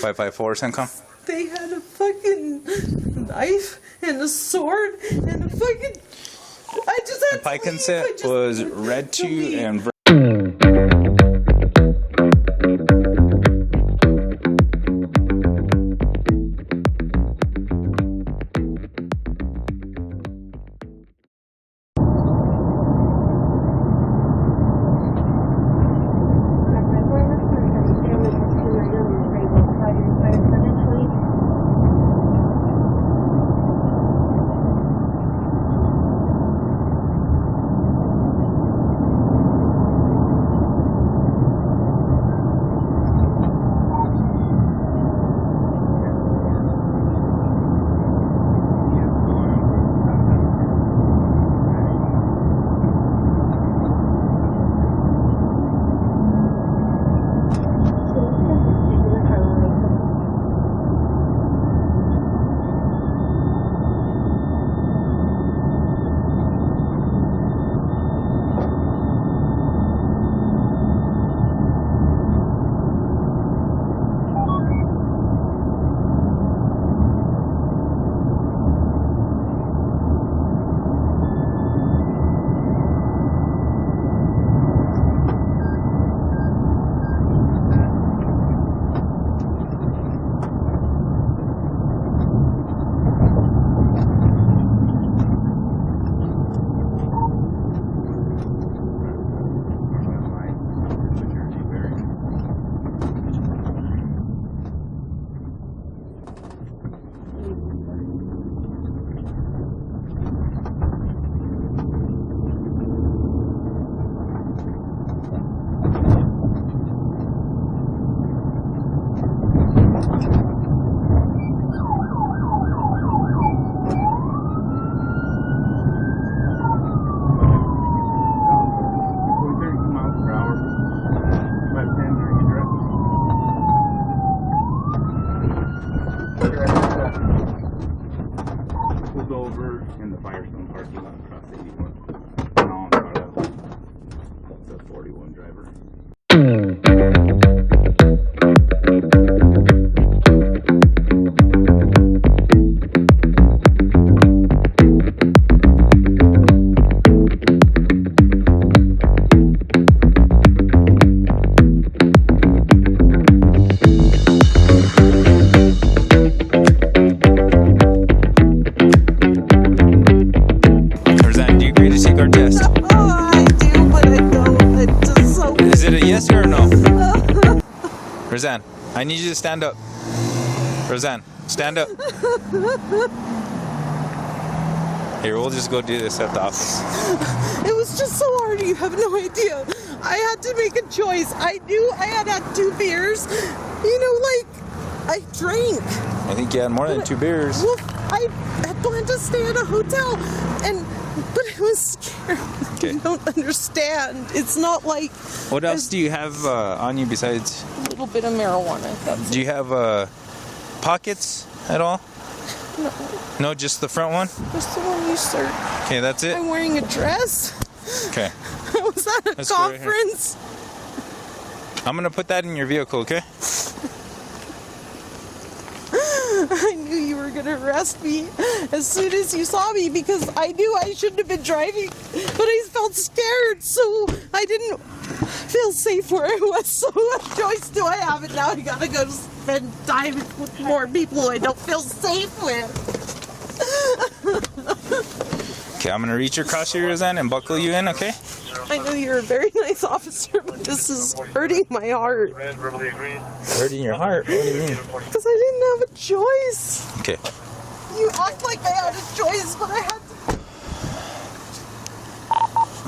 554 CENTCOM. They had a fucking knife and a sword and a fucking. I just had Pike to and leave. set was red 2 and in the Firestone parking lot across 81. No, I'm Carlisle. That's a 41 driver. Roseanne, I need you to stand up. Roseanne, stand up. Here, we'll just go do this at the office. It was just so hard, you have no idea. I had to make a choice. I knew I had 2 beers. You know, like, I drank. I think you had more than 2 beers. Well, I had planned to stay at a hotel, but I was scared. Okay. You don't understand. It's not like... What else do you have on you besides... A little bit of marijuana. Do you have pockets at all? No. No, just the front one? Just the one you served. Okay, that's it? I'm wearing a dress. Okay. I was at a conference. I'm going to put that in your vehicle, okay? I knew you were going to arrest me as soon as you saw me because I knew I shouldn't have been driving, but I felt scared, so I didn't feel safe where I was. So what choice do I have? And now I got to go spend time with more people I don't feel safe with. Okay, I'm going to reach across your Roseanne and buckle you in, okay? I know you're a very nice officer, but this is hurting my heart. Hurting your heart? What do you mean? Because I didn't have a choice. Okay. You act like I had a choice, but I had to.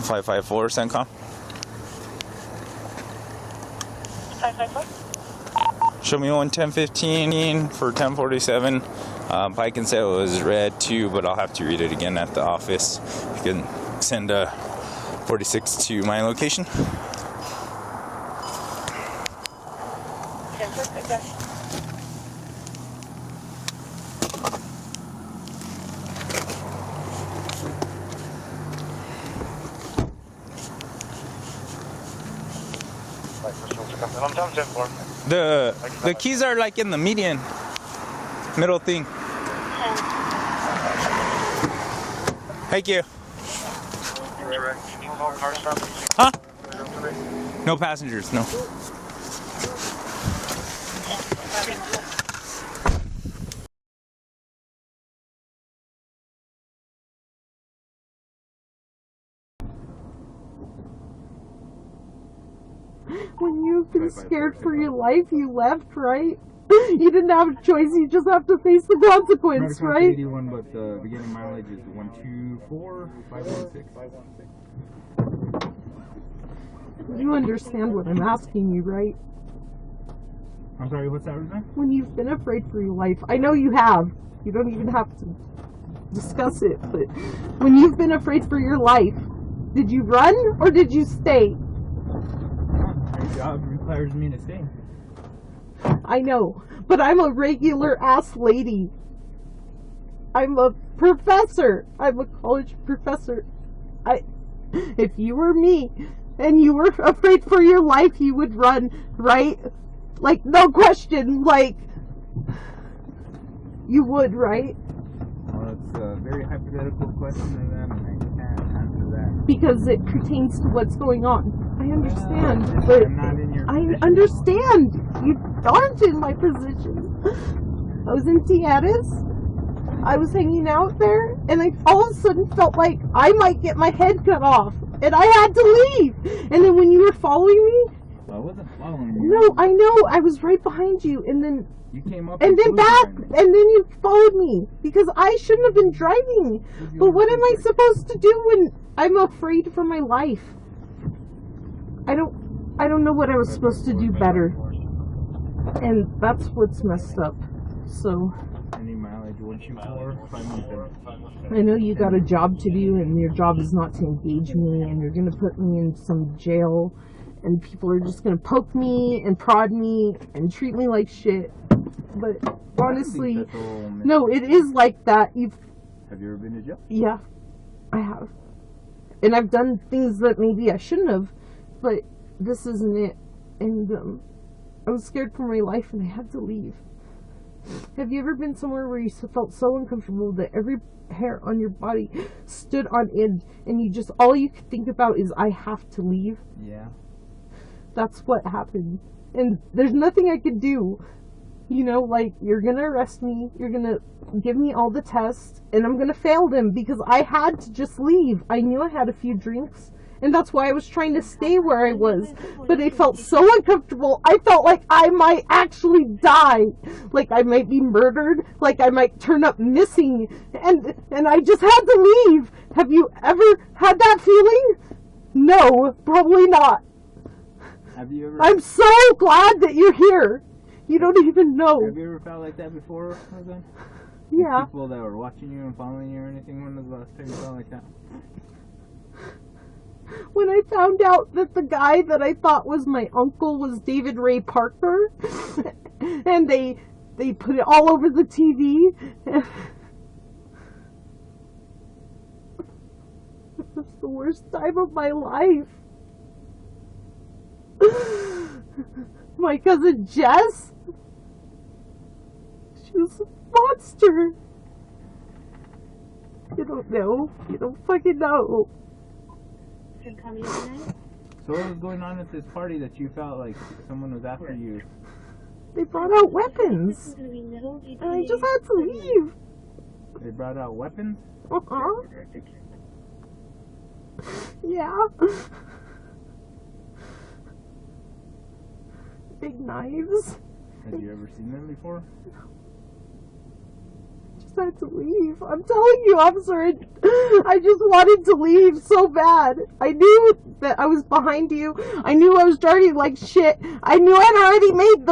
554 CENTCOM. 554. Show me 1015 for 1047. Pike and set was red too, but I'll have to read it again at the office. You can send 46 to my location. I'm 10-4. The keys are like in the median, middle thing. Thank you. Huh? No passengers, no. When you've been scared for your life, you left, right? You didn't have a choice. You just have to face the consequence, right? 81, but the beginning mileage is 124,516. You understand what I'm asking you, right? I'm sorry, what's that, Roseanne? When you've been afraid for your life, I know you have. You don't even have to discuss it, but when you've been afraid for your life, did you run or did you stay? My job requires me to stay. I know, but I'm a regular ass lady. I'm a professor. I'm a college professor. If you were me and you were afraid for your life, you would run, right? Like, no question, like, you would, right? Well, it's a very hypothetical question to them, and I can't answer that. Because it pertains to what's going on. I understand, but I'm not in your I position. understand. You aren't in my position. I was in Tiaras. I was hanging out there, and I all of a sudden felt like I might get my head cut off, and I had to leave. And then when you were following me, Well, I wasn't following you. no, I know, I was right behind you, and then You came up and then flew back, behind me. and then you followed me because I shouldn't have been driving. But what am I supposed to do when I'm afraid for my life? I don't know what I was supposed to do better, and that's what's messed up. So Any mileage, 124, 517. I know you got a job to do, and your job is not to engage me, and you're gonna put me in some jail, and people are just gonna poke me and prod me and treat me like shit. But honestly, That's all no, it is like that. Have you ever been to jail? Yeah, I have. And I've done things that maybe I shouldn't have, but this isn't it. And I was scared for my life and I had to leave. Have you ever been somewhere where you felt so uncomfortable that every hair on your body stood on end and all you could think about is, I have to leave? Yeah. That's what happened. And there's nothing I could do. You know, like, you're gonna arrest me, you're gonna give me all the tests, and I'm gonna fail them because I had to just leave. I knew I had a few drinks, and that's why I was trying to stay where I was. But I felt so uncomfortable. I felt like I might actually die. Like I might be murdered, like I might turn up missing, and I just had to leave. Have you ever had that feeling? No, probably not. Have you ever? I'm so glad that you're here. You don't even know. Have you ever felt like that before, Roseanne? Yeah. People that were watching you and following you or anything. When was the last time you felt like that? When I found out that the guy that I thought was my uncle was David Ray Parker, and they put it all over the TV. It was the worst time of my life. My cousin Jess, she was a monster. You don't know. You don't fucking know. So what was going on at this party that you felt like someone was after you? They brought out weapons, and I just had to leave. They brought out weapons? Uh-huh. Yeah. Big knives. Had you ever seen them before? Just had to leave. I'm telling you, officer, I just wanted to leave so bad. I knew that I was behind you. I knew I was driving like shit. I knew I'd already made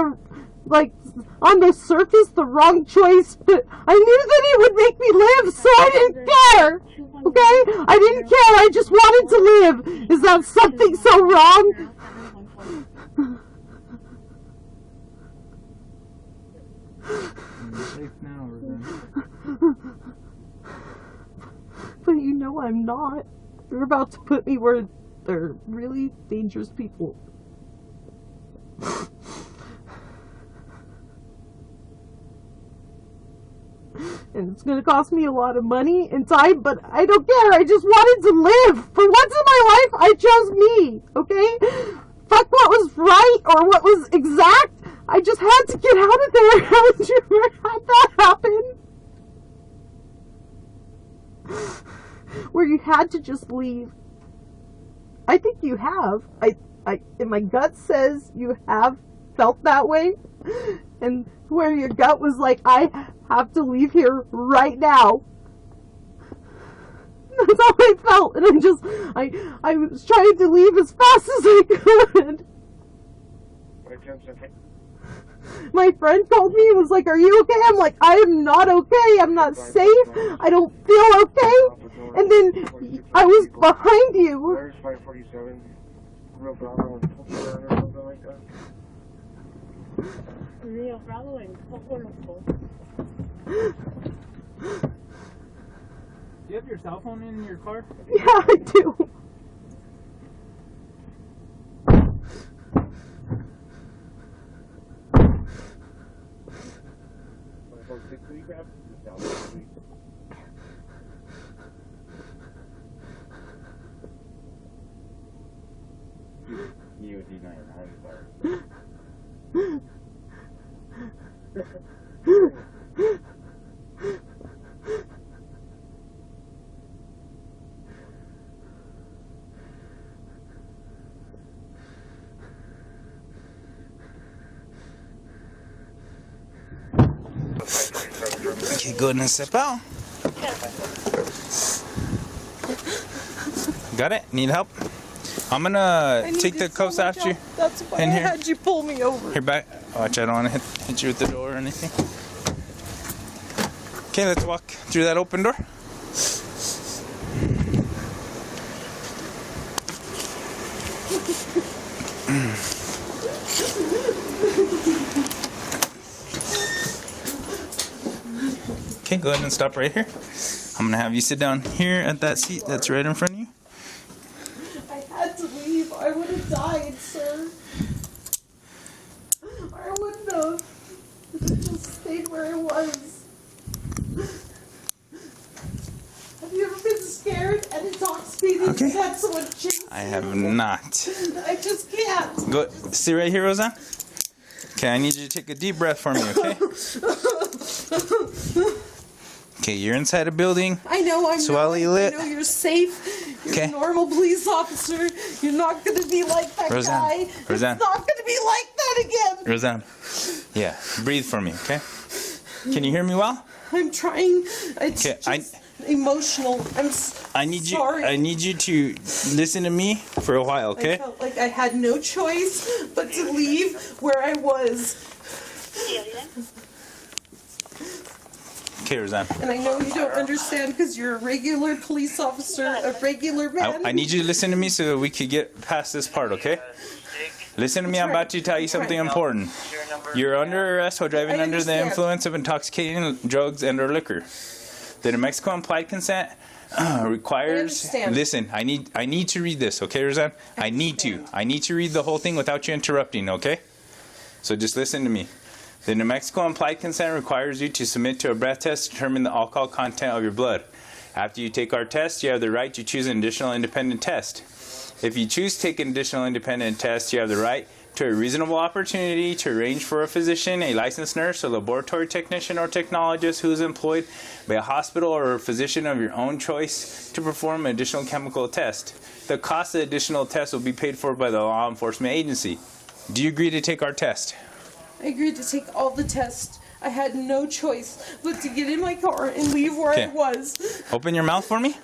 on the surface, the wrong choice, but I knew that it would make me live, so I didn't care. Okay? I didn't care. I just wanted to live. Is that something so wrong? You're safe now, Roseanne. But you know I'm not. They're about to put me where they're really dangerous people. and it's going to cost me a lot of money and time, but I don't care. I just wanted to live. For once in my life, I chose me, okay? Fuck what was right or what was exact. I just had to get out of there. Haven't you ever had that happen? Where you had to just leave. I think you have. And my gut says you have felt that way. And where your gut was like, I have to leave here right now. That's how I felt. And I was trying to leave as fast as I could. My friend called me and was like, are you okay? I'm like, I am not okay. I'm not safe. I don't feel okay. And then I was behind you. Where's 547? Real Bravo and Coco or something like that? Real Bravo and Coco. Do you have your cell phone in your car? Yeah, I do. Okay, go ahead and step out. Got it? Need help? I'm gonna take the cuffs after you. That's why in I here. had you pull me over. Here, back. Watch, I don't want to hit you with the door or anything. Okay, let's walk through that open door. Okay, go ahead and stop right here. I'm gonna have you sit down here at that seat that's right in front of you. I had to leave. I would have died, sir. I wouldn't have. I just stayed where I was. Have you ever been scared and intoxicated Okay. and had someone chase you? I have not. I just can't. Go sit right here, Roseanne. Okay, I need you to take a deep breath for me, okay? Okay, you're inside a building. I know I'm Swally lit. I know you're safe. You're Okay. a normal police officer. You're not going to be like that Roseanne, guy. Roseanne. It's not going to be like that again. Roseanne. Yeah, breathe for me, okay? Can you hear me well? I'm trying. It's Okay, just emotional. I need you. sorry. I need you to listen to me for a while, I okay? felt like I had no choice but to leave where I was. Okay, Roseanne. And I know you don't understand because you're a regular police officer, a regular man. I need you to listen to me so that we could get past this part, okay? Listen to me. I'm about to tell you something important. You're under arrest while driving I under the understand. influence of intoxicating drugs and/or liquor. The New Mexico implied consent requires. I understand. Listen, I need to read this, okay, Roseanne? I need to read the whole thing without you interrupting, okay? So just listen to me. The New Mexico implied consent requires you to submit to a breath test to determine the alcohol content of your blood. After you take our test, you have the right to choose an additional independent test. If you choose to take an additional independent test, you have the right to a reasonable opportunity to arrange for a physician, a licensed nurse, a laboratory technician, or technologist who is employed by a hospital or a physician of your own choice to perform an additional chemical test. The cost of the additional test will be paid for by the law enforcement agency. Do you agree to take our test? I agreed to take all the tests. I had no choice but to get in my car and leave where I Okay. was. Open your mouth for me.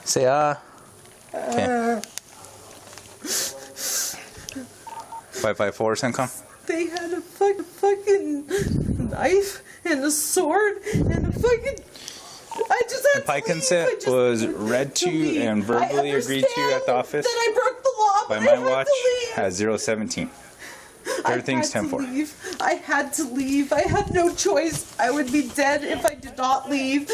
Say Okay. 554 CENTCOM. They had a fucking knife and a sword and a fucking. I just had Implied to leave. consent I just was had read to and leave. verbally I agreed to at the office that I broke the law, by but my I had watch to leave. at 017. Everything's I had to 10-4. leave. I had to leave. I had no choice. I would be dead if I did not leave.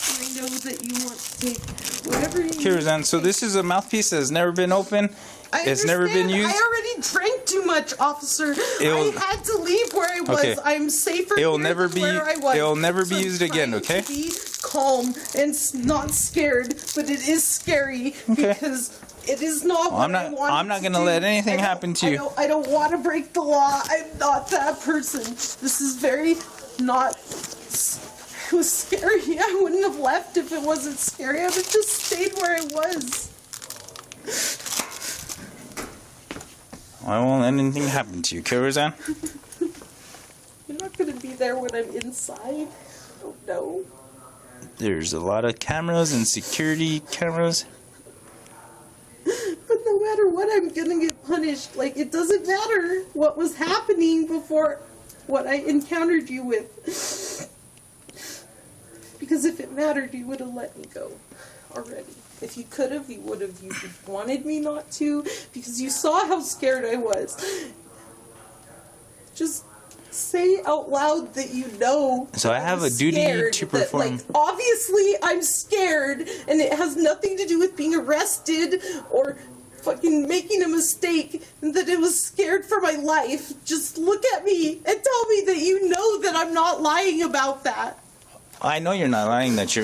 And I know that you want to take whatever you Okay, Roseanne, so this is a mouthpiece that has never been opened. I It's never been understand. used. I already drank too much, officer. It'll- I had to leave where I was. Okay. I'm safer It'll here never than be- where I was. it'll never be I'm used again, trying okay? to be calm and not scared, but it is scary because it is not what I wanted I'm not to gonna do. let anything I don't- happen to you. I don't want to break the law. I'm not that person. This is very not. It was scary. I wouldn't have left if it wasn't scary. I would have just stayed where I was. I won't let anything happen to you, okay, Roseanne? You're not going to be there when I'm inside. Oh no. There's a lot of cameras and security cameras. But no matter what, I'm going to get punished. Like, it doesn't matter what was happening before what I encountered you with. Because if it mattered, you would have let me go already. If you could have, you would have. You wanted me not to because you saw how scared I was. Just say out loud that you know. So I have a duty scared, to that, perform. like, obviously, I'm scared, and it has nothing to do with being arrested or fucking making a mistake, and that it was scared for my life. Just look at me and tell me that you know that I'm not lying about that. I know you're not lying that you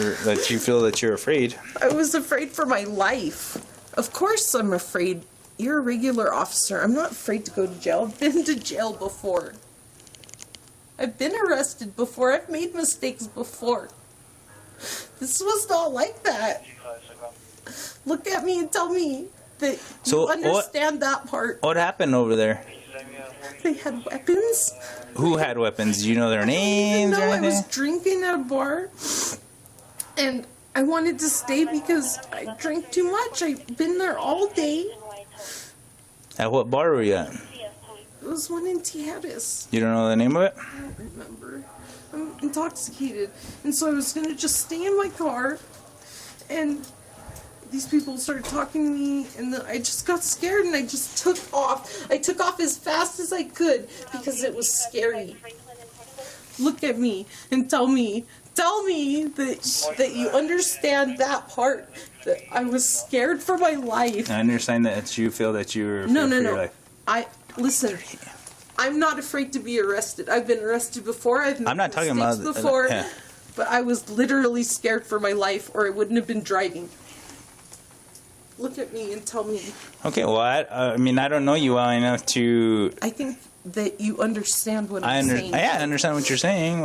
feel that you're afraid. I was afraid for my life. Of course I'm afraid. You're a regular officer. I'm not afraid to go to jail. I've been to jail before. I've been arrested before. I've made mistakes before. This was not like that. Look at me and tell me that So you understand that part. What happened over there? They had weapons. Who had weapons? Do you know their I names or didn't know I anything? was drinking at a bar, and I wanted to stay because I drank too much. I've been there all day. At what bar were you at? It was one in Tijeras. You don't know the name of it? I don't remember. I'm intoxicated, and so I was gonna just stay in my car, and these people started talking to me, and then I just got scared, and I just took off. I took off as fast as I could because it was scary. Look at me and tell me that you understand that part. That I was scared for my life. I understand that you feel that you're afraid No. for your life. Listen. I'm not afraid to be arrested. I've been arrested before. I've made I'm not talking mistakes about before, yeah. but I was literally scared for my life, or I wouldn't have been driving. Look at me and tell me. Okay, well, I mean, I don't know you well enough to. I think that you understand what I'm saying. Yeah, I understand what you're saying.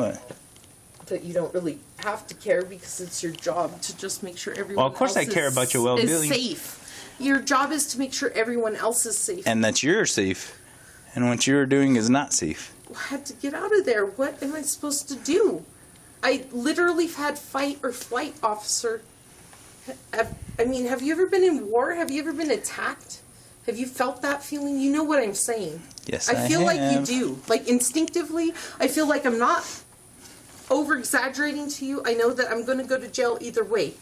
That you don't really have to care because it's your job to just make sure everyone Well, of course I else care is- about your well-being. is safe. Your job is to make sure everyone else is safe. And that you're safe. And what you're doing is not safe. I had to get out of there. What am I supposed to do? I literally had fight or flight, officer. Have you ever been in war? Have you ever been attacked? Have you felt that feeling? You know what I'm saying. Yes, I feel like you have. do. Like, instinctively, I feel like I'm not over-exaggerating to you. I know that I'm going to go to jail either way.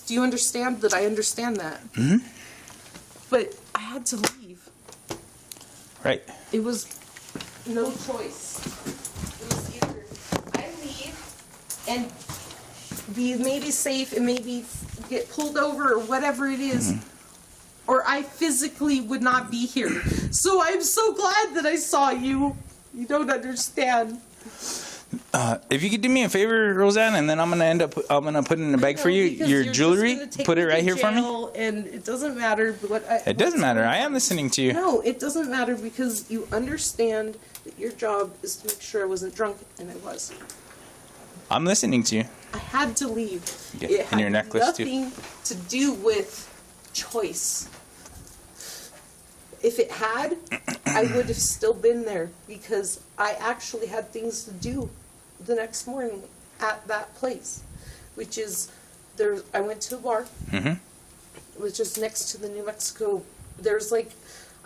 Do you understand that I understand that? Mm-hmm. But I had to leave. Right. It was no choice. It was either I leave and be maybe safe and maybe get pulled over or whatever it is, or I physically would not be here. So I'm so glad that I saw you. You don't understand. If you could do me a favor, Roseanne, and then I'm gonna put in a bag for you Because your you're just jewelry. gonna take Put it me right to here for me. jail, and it doesn't matter what. It doesn't matter. I am listening to you. No, it doesn't matter because you understand that your job is to make sure I wasn't drunk, and I was. I'm listening to you. I had to leave. Yeah, It and had your necklace, too. nothing to do with choice. If it had, I would have still been there because I actually had things to do the next morning at that place, which is there. I went to a bar. Mm-hmm. It was just next to the New Mexico. There's like,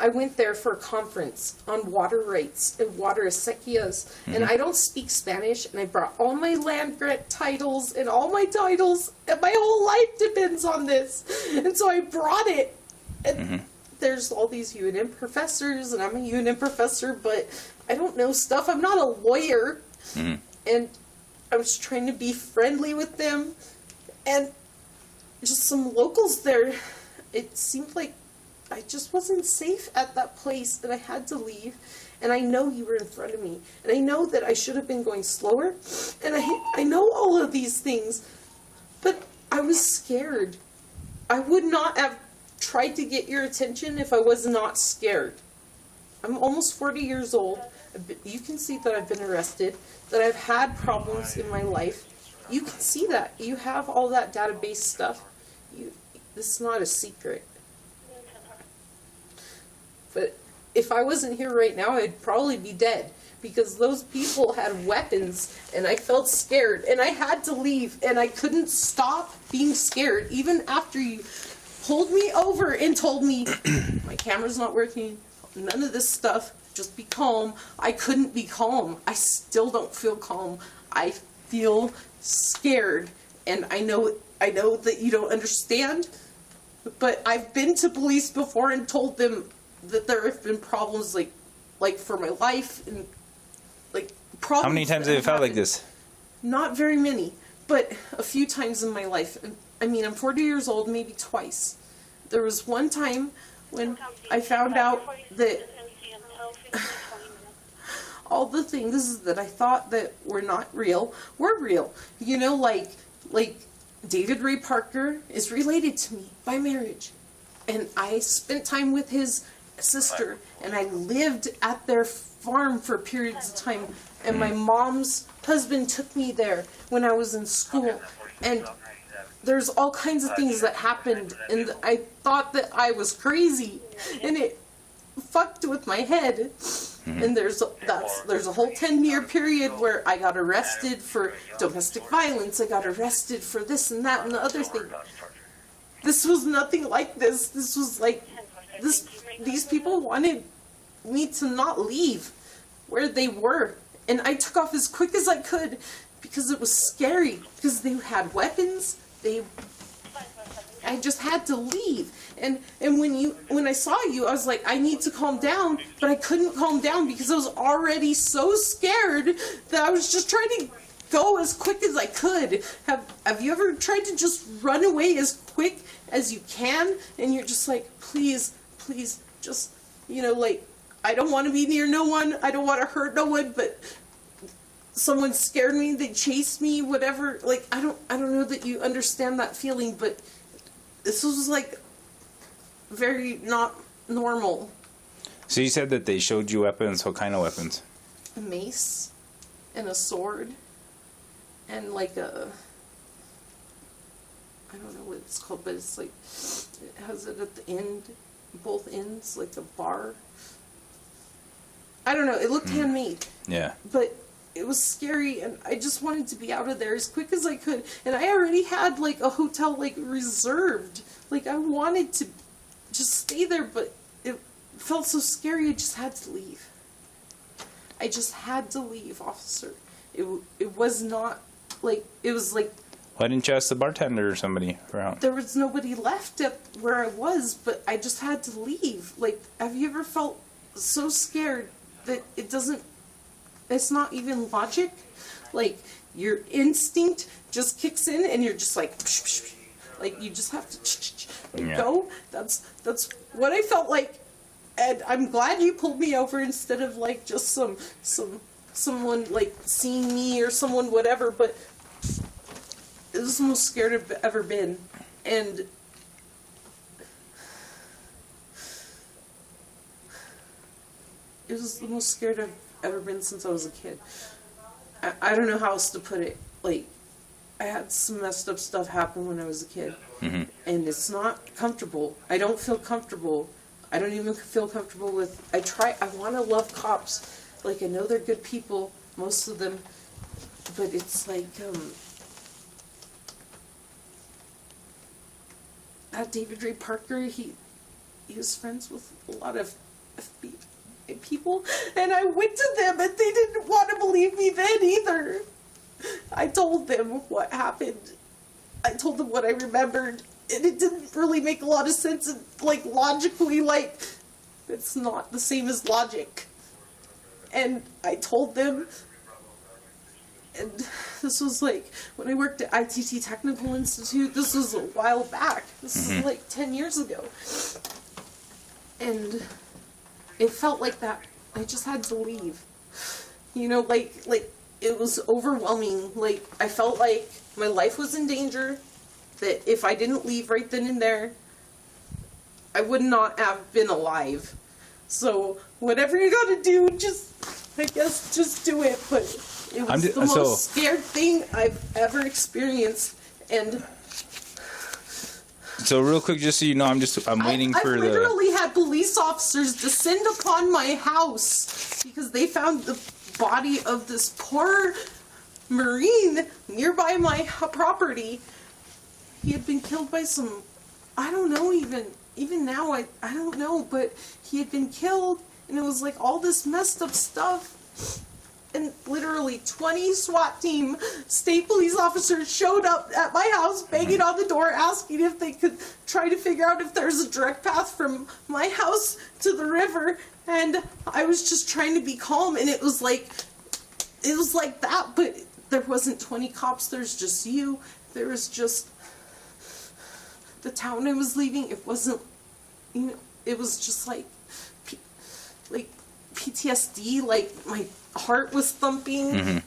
I went there for a conference on water rights and water acequias, and I don't speak Spanish, and I brought all my land grant titles and all my titles, and my whole life depends on this, and so I brought it, and there's all these UNM professors, and I'm a UNM professor, but I don't know stuff. I'm not a lawyer, and I was trying to be friendly with them, and just some locals there, it seemed like I just wasn't safe at that place, and I had to leave. And I know you were in front of me, and I know that I should have been going slower, and I know all of these things, but I was scared. I would not have tried to get your attention if I was not scared. I'm almost 40 years old. You can see that I've been arrested, that I've had problems in my life. You can see that. You have all that database stuff. This is not a secret. But if I wasn't here right now, I'd probably be dead, because those people had weapons, and I felt scared, and I had to leave, and I couldn't stop being scared, even after you pulled me over and told me, my camera's not working, none of this stuff, just be calm. I couldn't be calm. I still don't feel calm. I feel scared, and I know that you don't understand, but I've been to police before and told them that there have been problems, like for my life, and like problems. How many times have you felt like this? Not very many, but a few times in my life. I mean, I'm 40 years old, maybe twice. There was one time when I found out that all the things that I thought that were not real were real. You know, like David Ray Parker is related to me by marriage, and I spent time with his sister, and I lived at their farm for periods of time, and my mom's husband took me there when I was in school, and there's all kinds of things that happened, and I thought that I was crazy, and it fucked with my head. And there's a whole 10-year period where I got arrested for domestic violence. I got arrested for this and that and the other thing. This was nothing like this. This was like these people wanted me to not leave where they were, and I took off as quick as I could because it was scary, because they had weapons. I just had to leave. And when I saw you, I was like, I need to calm down, but I couldn't calm down because I was already so scared that I was just trying to go as quick as I could. Have you ever tried to just run away as quick as you can, and you're just like, please, just, like, I don't want to be near no one, I don't want to hurt no one, but someone scared me, they chased me, whatever. Like, I don't know that you understand that feeling, but this was like very not normal. So you said that they showed you weapons. What kind of weapons? A mace and a sword and like I don't know what it's called, but it's like, it has it at the end, both ends, like a bar. I don't know, it looked handmade. Yeah. But it was scary, and I just wanted to be out of there as quick as I could. And I already had like a hotel like reserved. Like, I wanted to just stay there, but it felt so scary. I just had to leave. I just had to leave, officer. It was not like, it was like, why didn't you ask the bartender or somebody around? There was nobody left at where I was, but I just had to leave. Like, have you ever felt so scared that it's not even logic? Like, your instinct just kicks in and you're just like, like, you just have to go. That's what I felt like. And I'm glad you pulled me over instead of like just someone like seeing me or someone whatever, but it was the most scared I've ever been. And it was the most scared I've ever been since I was a kid. I don't know how else to put it. Like, I had some messed up stuff happen when I was a kid. Mm-hmm. And it's not comfortable. I don't feel comfortable. I don't even feel comfortable with, I want to love cops. Like, I know they're good people, most of them, but it's like, David Ray Parker, he was friends with a lot of FBI people, and I went to them, and they didn't want to believe me then either. I told them what happened. I told them what I remembered, and it didn't really make a lot of sense, and, like, logically, like, it's not the same as logic. And I told them, and this was like when I worked at ITT Technical Institute. This was a while back. This is like 10 years ago. And it felt like that. I just had to leave. You know, like it was overwhelming. Like, I felt like my life was in danger, that if I didn't leave right then and there, I would not have been alive. So, whatever you gotta do, I guess, just do it. But it was the most scared thing I've ever experienced. And so real quick, just so you know, I'm waiting for I literally had police officers descend upon my house because they found the body of this poor Marine nearby my property. He had been killed by some, I don't know, even now, I don't know, but he had been killed, and it was like all this messed up stuff. And literally 20 SWAT team state police officers showed up at my house, banging on the door, asking if they could try to figure out if there's a direct path from my house to the river. And I was just trying to be calm, and it was like that, but there wasn't 20 cops, there's just you. There was just the town I was leaving. It wasn't, you know, it was just like PTSD, like my heart was thumping. Mm-hmm.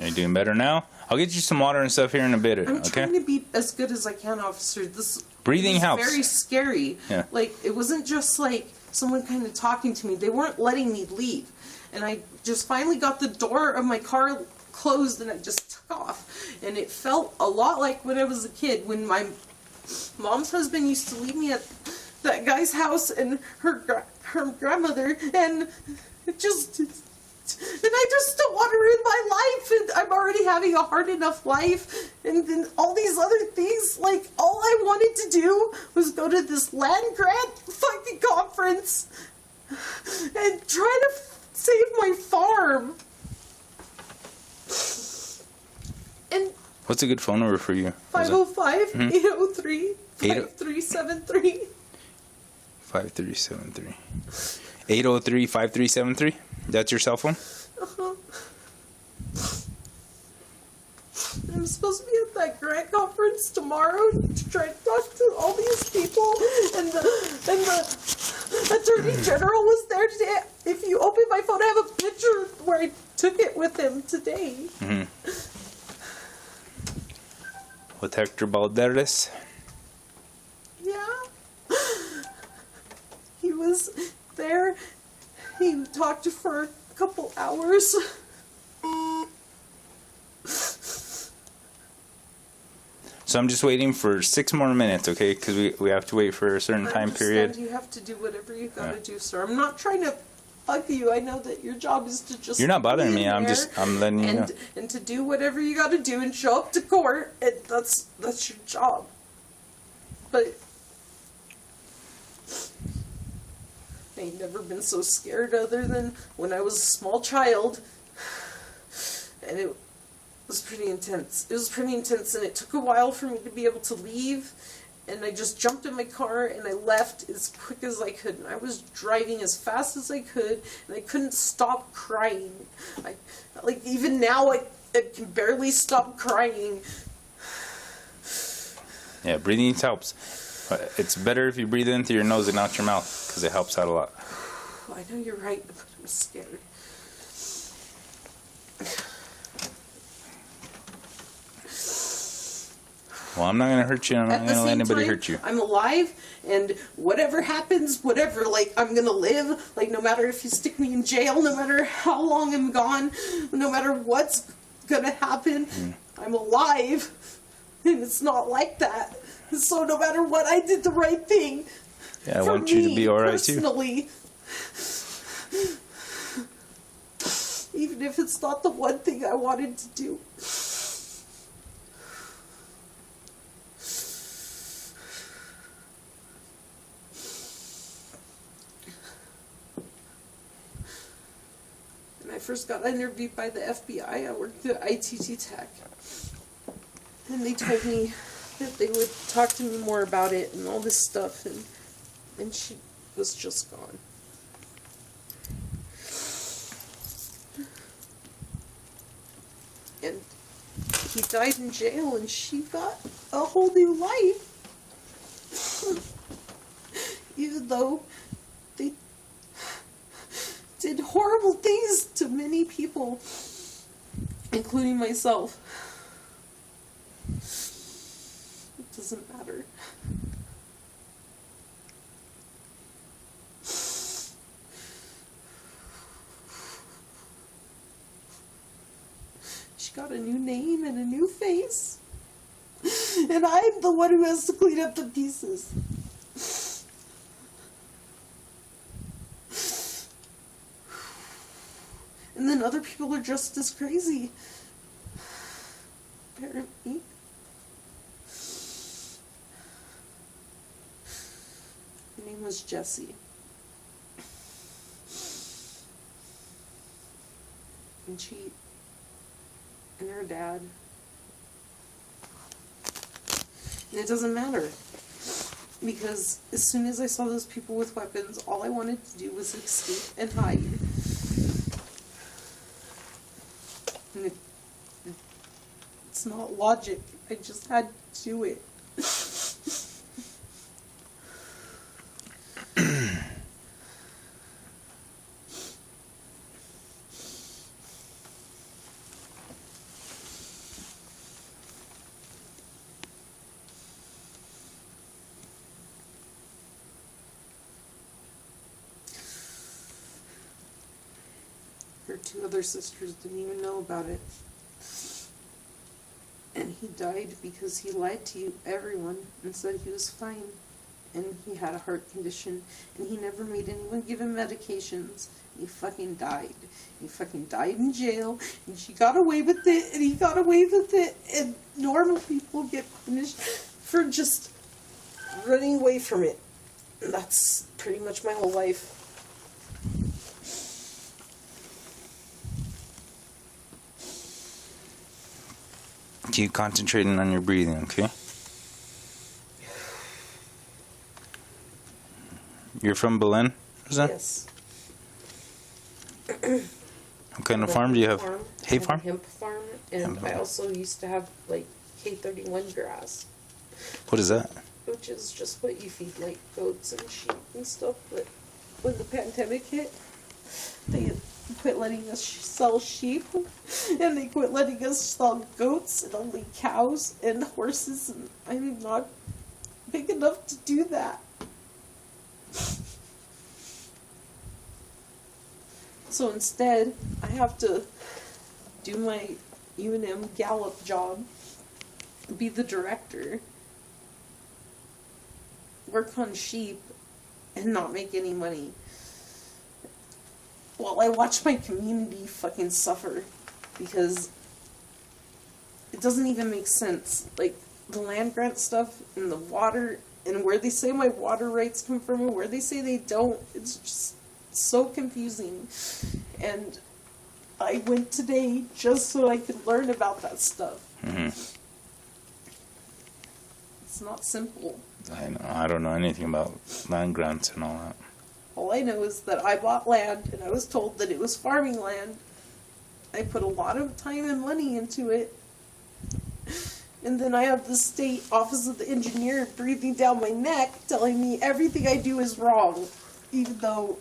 Are you doing better now? I'll get you some water and stuff here in a bit. I'm trying to be as good as I can, officer. This breathing helps. Very scary. Yeah. Like, it wasn't just like someone kind of talking to me. They weren't letting me leave. And I just finally got the door of my car closed, and I just took off. And it felt a lot like when I was a kid, when my mom's husband used to leave me at that guy's house and her grandmother, and it just, and I just don't want to ruin my life, and I'm already having a hard enough life, and then all these other things. Like, all I wanted to do was go to this land grant fucking conference and try to save my farm. And what's a good phone number for you? 505-803 5373. 5373. 803-5373. That's your cell phone? Uh-huh. I'm supposed to be at that grant conference tomorrow to try to talk to all these people, and the Attorney General was there today. If you open my phone, I have a picture where I took it with him today. Mm-hmm. With Hector Balderas? Yeah. He was there. He talked for a couple hours. So I'm just waiting for 6 more minutes, okay? Because we have to wait for a certain time period. You have to do whatever you gotta do, sir. I'm not trying to bug you. I know that your job is to just... You're not bothering me. I'm letting you know. And to do whatever you gotta do and show up to court. And that's your job. But I ain't never been so scared other than when I was a small child. And it was pretty intense. It was pretty intense, and it took a while for me to be able to leave. And I just jumped in my car and I left as quick as I could. And I was driving as fast as I could, and I couldn't stop crying. Even now, I can barely stop crying. Yeah, breathing helps. It's better if you breathe in through your nose and out your mouth, because it helps out a lot. I know you're right, but I'm scared. Well, I'm not going to hurt you. I'm not going to let anybody hurt you. I'm alive, and whatever happens, whatever, I'm going to live. No matter if you stick me in jail, no matter how long I'm gone, no matter what's going to happen, I'm alive. And it's not like that. So no matter what, I did the right thing. Yeah, I want you to be all right, too. Personally. Even if it's not the one thing I wanted to do. When I first got interviewed by the FBI, I worked at ITT Tech. And they told me that they would talk to me more about it and all this stuff, and she was just gone. And he died in jail, and she got a whole new life. even though they did horrible things to many people, including myself. It doesn't matter. She got a new name and a new face. And I'm the one who has to clean up the pieces. And then other people are just as crazy. Apparently. Her name was Jessie. And she and her dad. And it doesn't matter. Because as soon as I saw those people with weapons, all I wanted to do was escape and hide. And it's not logic. I just had to do it. Her two other sisters didn't even know about it. And he died because he lied to everyone and said he was fine. And he had a heart condition. And he never made anyone give him medications. He fucking died. He fucking died in jail. And she got away with it. And he got away with it. And normal people get punished for just running away from it. And that's pretty much my whole life. Keep concentrating on your breathing, okay? You're from Belen, is that? Yes. What kind of farm do you have? Hay farm? Hemp farm, and Hemp farm. I also used to have like K31 grass, What is that? which is just what you feed like goats and sheep and stuff. But when the pandemic hit, they quit letting us sell sheep, and they quit letting us sell goats and only cows and horses, and I'm not big enough to do that. So instead, I have to do my UNM Gallup job, be the director, work on sheep, and not make any money. While I watch my community fucking suffer, because it doesn't even make sense. Like, the land grant stuff and the water, and where they say my water rights come from and where they say they don't, it's just so confusing. And I went today just so I could learn about that stuff. Mm-hmm. It's not simple. I don't know anything about land grants and all that. All I know is that I bought land and I was told that it was farming land. I put a lot of time and money into it. And then I have the state office of the engineer breathing down my neck telling me everything I do is wrong, even though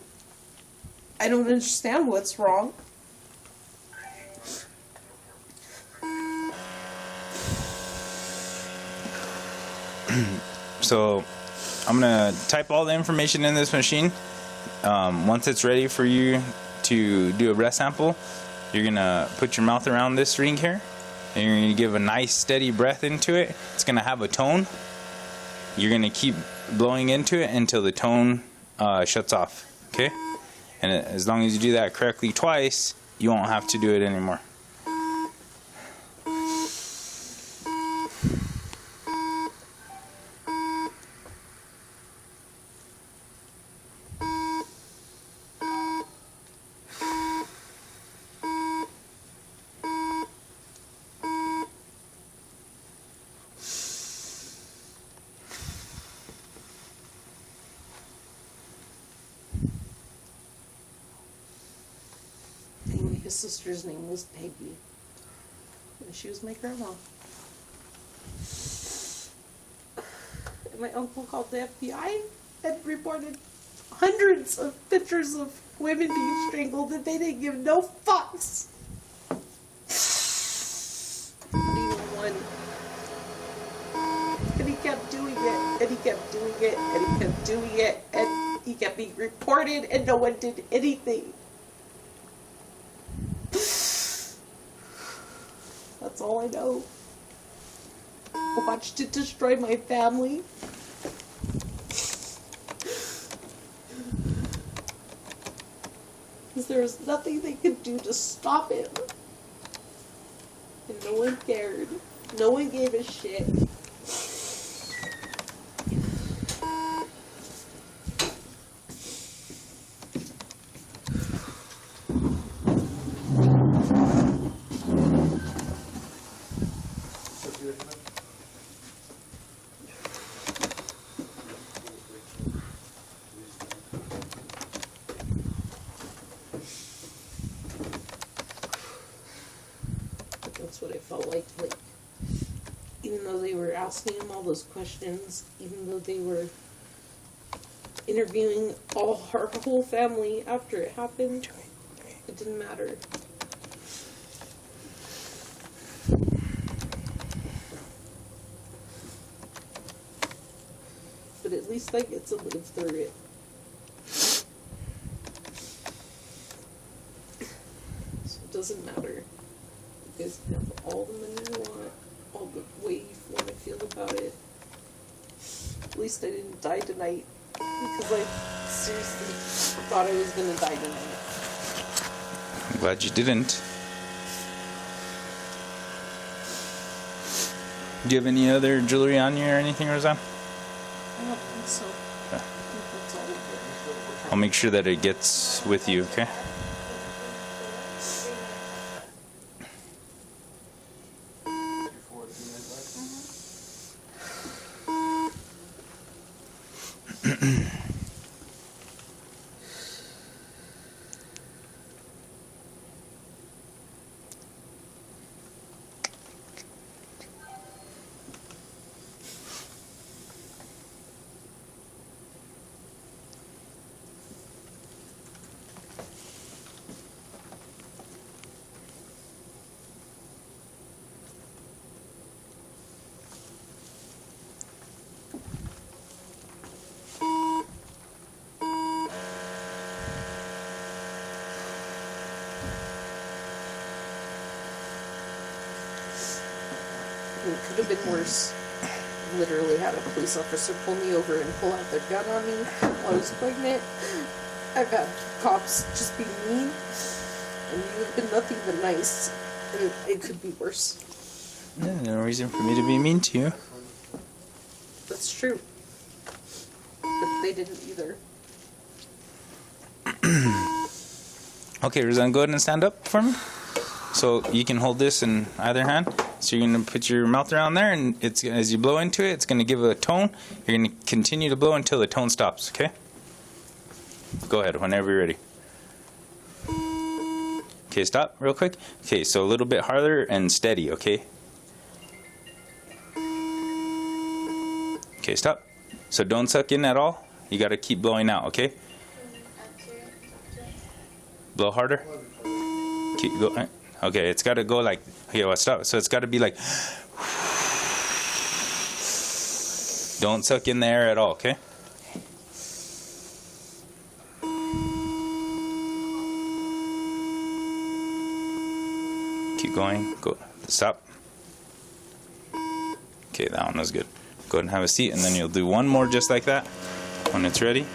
I don't understand what's wrong. So I'm gonna type all the information in this machine. Once it's ready for you to do a breath sample, you're gonna put your mouth around this ring here, and you're gonna give a nice steady breath into it. It's gonna have a tone. You're gonna keep blowing into it until the tone shuts off, okay? And as long as you do that correctly twice, you won't have to do it anymore. His sister's name was Peggy, and she was my grandma. And my uncle called the FBI, had reported hundreds of pictures of women being strangled and they didn't give no fucks. Not even one. And he kept doing it, and he kept doing it, and he kept doing it, and he kept being reported, and no one did anything. That's all I know. I watched it destroy my family. Because there was nothing they could do to stop him. And no one cared. No one gave a shit. That's what I felt like, even though they were asking him all those questions, even though they were interviewing her whole family after it happened, it didn't matter. But at least I get to live through it. So it doesn't matter. You guys can have all the money you want, all the way you want to feel about it. At least I didn't die tonight, because I seriously thought I was going to die tonight. I'm glad you didn't. Do you have any other jewelry on you or anything, Roseanne? I don't think so. I think that's all of it. I'll make sure that it gets with you, okay? It could have been worse. Literally had a police officer pull me over and pull out their gun on me while I was pregnant. I've had cops just be mean, and you've been nothing but nice. And it could be worse. Yeah, no reason for me to be mean to you. That's true. But they didn't either. Okay, Roseanne, go ahead and stand up for me. So you can hold this in either hand. So you're going to put your mouth around there, and it's as you blow into it, it's going to give a tone. You're going to continue to blow until the tone stops, okay? Go ahead, whenever you're ready. Okay, stop real quick. Okay, so a little bit harder and steady, okay? Okay, stop. So don't suck in at all. You got to keep blowing out, okay? Blow harder. Keep going. Okay, it's got to go like, okay, well, stop. So it's got to be like, don't suck in the air at all, okay? Keep going. Go. Stop. Okay, that one was good. Go ahead and have a seat, and then you'll do one more just like that when it's ready.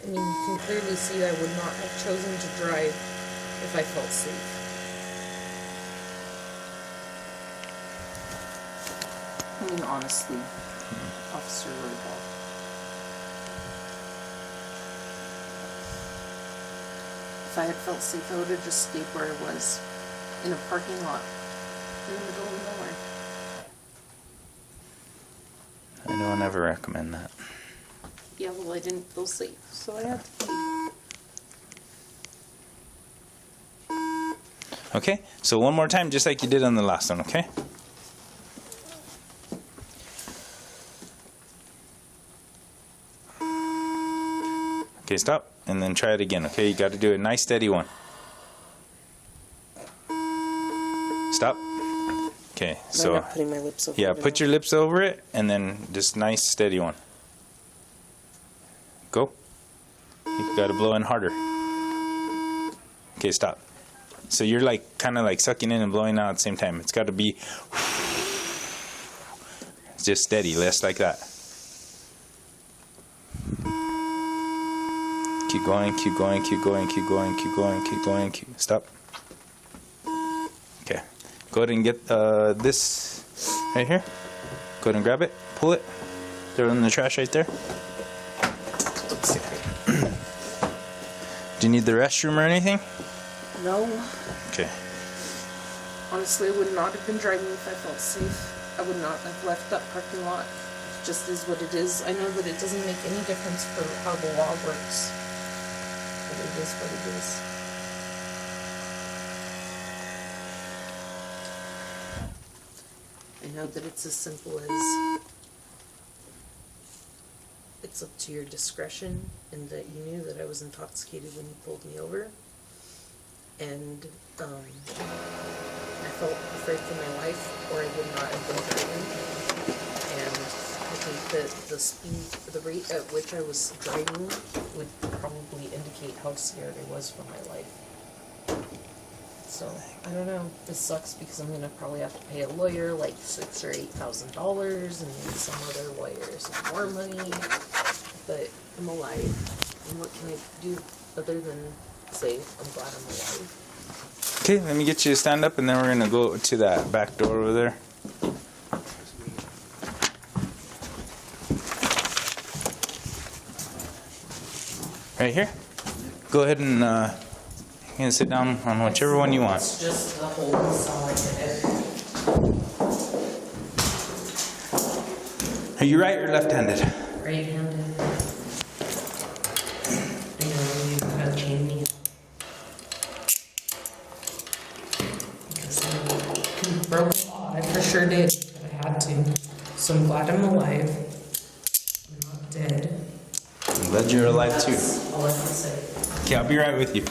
I mean, you can clearly see I would not have chosen to drive if I felt safe. I mean, honestly, Officer Roybal. If I had felt safe, I would have just stayed where I was, in a parking lot, in the middle of nowhere. I don't ever recommend that. Yeah, well, I didn't feel safe, so I had to leave. Okay, so one more time, just like you did on the last one, okay? Okay, stop, and then try it again, okay? You got to do a nice steady one. Stop. Okay, so I'm not putting my lips over yeah, it put your lips over it, and then just nice steady one. Go. You got to blow in harder. Okay, stop. So you're like kind of like sucking in and blowing out at the same time. It's got to be just steady, less like that. Keep going, keep going, keep going, keep going, keep going, keep going, stop. Okay. Go ahead and get this right here. Go ahead and grab it, pull it, throw it in the trash right there. Do you need the restroom or anything? No. Okay. Honestly, I would not have been driving if I felt safe. I would not have left that parking lot. It just is what it is. I know that it doesn't make any difference for how the law works. But it is what it is. I know that it's as simple as it's up to your discretion, and that you knew that I was intoxicated when you pulled me over. And I felt afraid for my life, or I would not have been driving. And I think that the speed, the rate at which I was driving would probably indicate how scared I was for my life. So, I don't know. This sucks because I'm gonna probably have to pay a lawyer like $6,000 or $8,000, and maybe some other lawyer some more money. But I'm alive, and what can I do other than say I'm glad I'm alive? Okay, let me get you to stand up, and then we're gonna go to that back door over there. Right here. Go ahead and you can sit down on whichever one you want. It's just the whole solid head. Are you right or left-handed? Right-handed. I know you gotta chain me. Because I broke the law. I for sure did, but I had to. So I'm glad I'm alive. I'm not dead. I'm glad you're alive too. That's all I can say. Okay, I'll be right with you.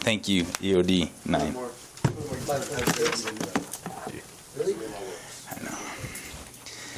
Thank you, EOD 9.